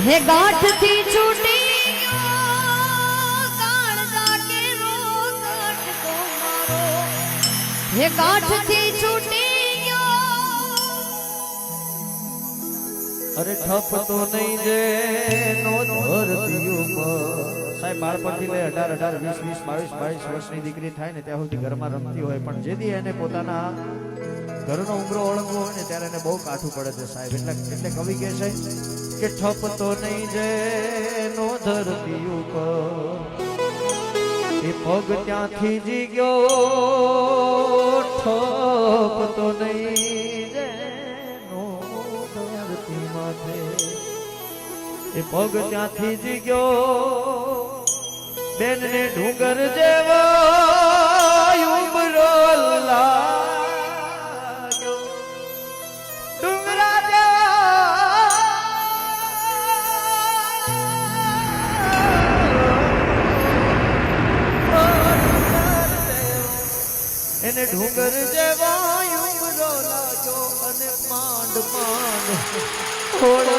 હે ગાંઠ થી છૂટી ગયો કાળજા કેરો કાટકો મારો હે ગાંઠ થી છૂટી ગયો અરે ઠપ તો નહીં જે નો ધરતી ઉપર સાહેબ બાળપણથી લઈ 18, 18, 20, 20, 22, 22 વર્ષની દીકરી થાય ને ત્યાં સુધી ઘરમાં રમતી હોય પણ જેથી એને પોતાના ઘરનો ઉમરો ઓળંગવો હોય ને ત્યારે એને બહુ કાઠું પડે છે સાહેબ એટલે કવિ કહે છે કે ઠપ તો નહીં જે નો ધરતી ઉપર એ પગ ત્યાંથી જી ગયો ઠપ તો નહીં જે નો ધરતી માથે એ પગ ત્યાંથી જી ગયો બેન ને ડુંગર જેવો ઉમરો લાગ્યો ડુંગરા એને ડુંગર જેવો ઉમરો લાગ્યો અને માંડ માંડ થોડો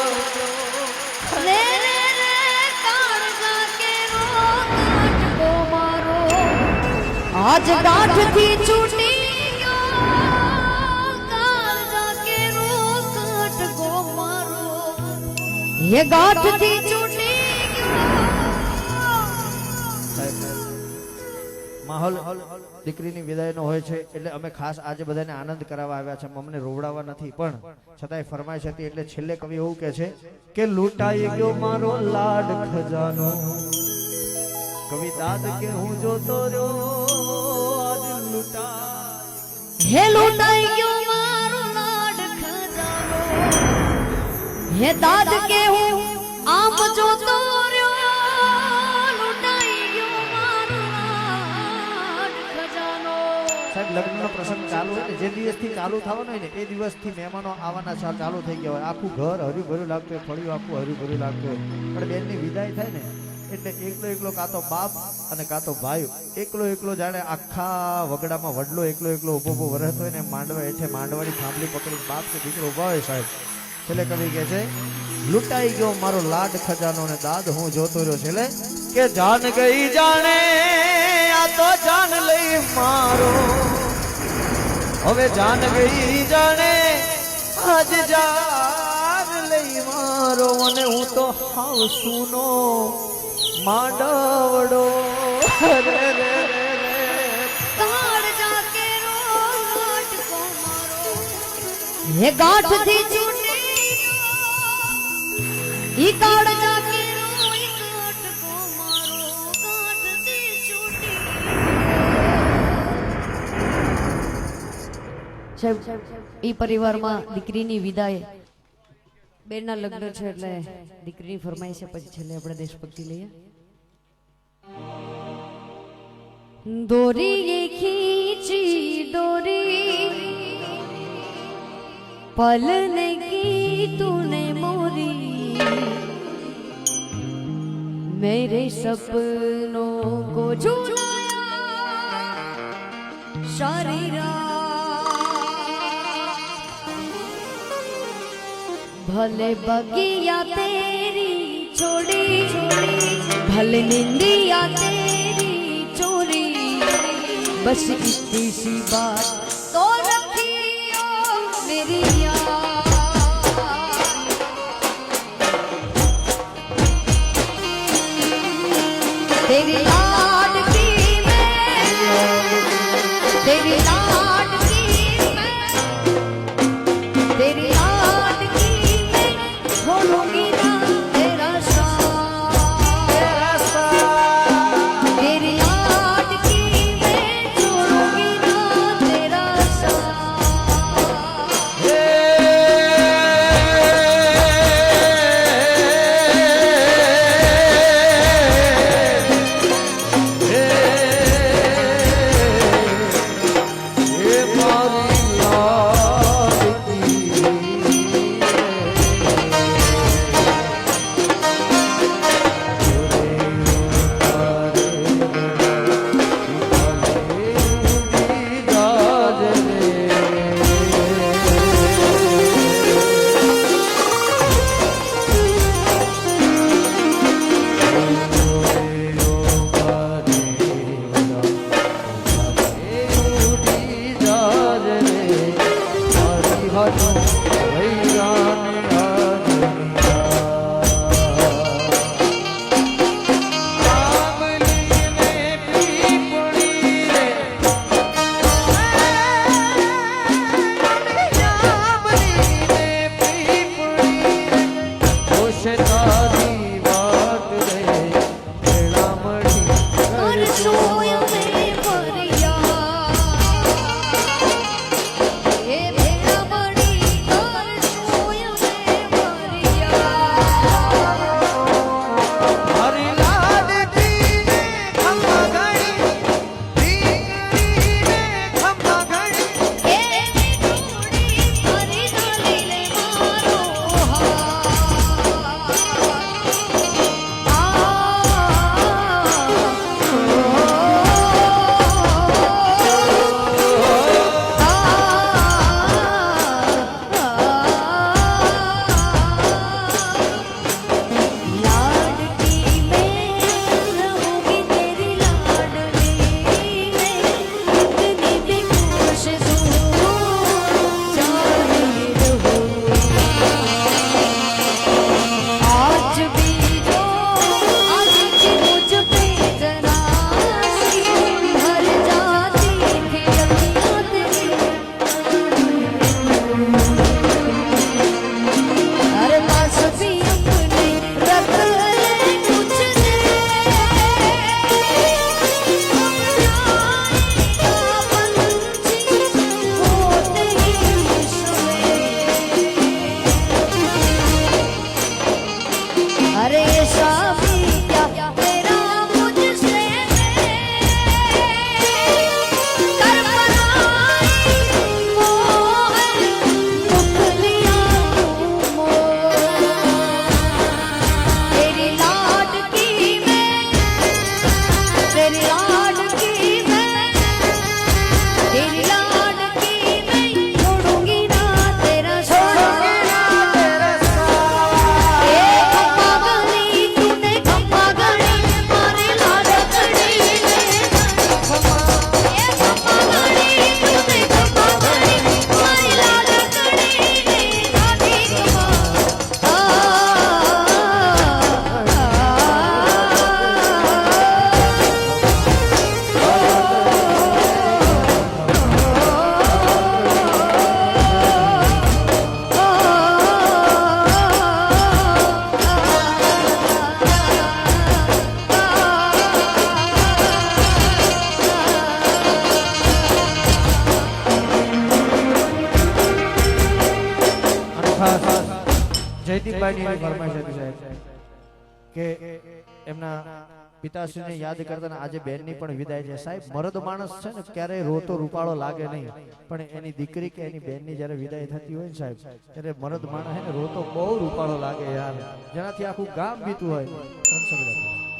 રે રે રે કાળજા કેરો કાટકો મારો આજ ગાંઠ થી છૂટી ગયો કાળજા કેરો કાટકો મારો હે ગાંઠ થી છૂટી ગયો માહોલ દીકરીની વિદાયનો હોય છે એટલે અમે ખાસ આજે બધાને આનંદ કરાવવા આવ્યા છે અમને રોવડાવવા નથી પણ છતાંય ફરમાઈશ હતી એટલે છેલ્લે કવિ એવું કહે છે કે લૂંટાઈ ગયો મારો લાડ ખજાનો કવિ દાદ કે હું જોતો રહ્યો આજ લૂંટાઈ હે લૂંટાઈ ગયો મારો લાડ ખજાનો હે દાદ કે હું આમ જોતો રહ્યો લૂંટાઈ ગયો મારો લાડ ખજાનો સાહેબ લગ્નનો પ્રસંગ ચાલુ હોય ને જે દિવસથી ચાલુ થવાનો હોય ને એ દિવસથી મહેમાનો આવવાના ચાલુ થઈ ગયા હોય આખું ઘર હર્યું ભર્યું લાગતું હોય ફળિયું આખું હર્યું ભર્યું લાગતું હોય પણ બેનની વિદાય થાય ને એટલે એકલો કાં તો બાપ અને કાં તો ભાઈ એકલો જાણે આખા વગડામાં વડલો એકલો ઉભો વરસતો હોય ને માંડવા હેઠે માંડવાની થાંભલી પકડી બાપ કે દીકરો ઉભા હોય સાહેબ છેલ્લે કવિ કહે છે લૂંટાઈ ગયો મારો લાડ ખજાનો ને દાદ હું જોતો રહ્યો છેલ્લે કે જાન ગઈ જાણે આ તો જાન લઈ મારો હવે જાન ગઈ જાણે આજ જાન લઈ મારો અને હું તો હાવ સુનો માંડવડો રે રે રે કાળજા કેરો કાટકો મારો હે ગાંઠ થી છૂટી ગયો ઈ કાળજા કેરો ઈ કાટકો મારો ગાંઠ થી છૂટી સાહેબ ઈ પરિવારમાં દીકરીની વિદાય બેનના લગ્ન છે એટલે દીકરીની ફરમાઈશ છે પછી છેલ્લે આપણે દેશભક્તિ લઈએ डोरी ये खींची डोरी पलने की तूने मोरी मेरे सपनों को झुलाया सारी रात भले बगिया तेरी छोड़ी भले निंदिया तेरी बस इतनी सी बात तो रखियो मेरी याद तेरी याद की मैं तेरी याद की मैं तेरी याद की मैं छोड़ूंगी ना तेरा साथ तेरी याद की मैं छोड़ूंगी ना तेरा ખાધું ભૈયાને જયદીપભાઈની એવી ફરમાઈશ હતી સાહેબ કે એમના પિતાશ્રીને યાદ કરતા આજે બેનની પણ વિદાય છે સાહેબ. મરદ માણસ છે ને ક્યારેય રોતો રૂપાળો લાગે નહીં, પણ એની દીકરી કે એની બેનની જ્યારે વિદાય થતી હોય ને સાહેબ, ત્યારે મરદ માણસ છે ને રોતો બહુ રૂપાળો લાગે યાર, જેનાથી આખું ગામ બીતું હોય. 300 રૂપિયા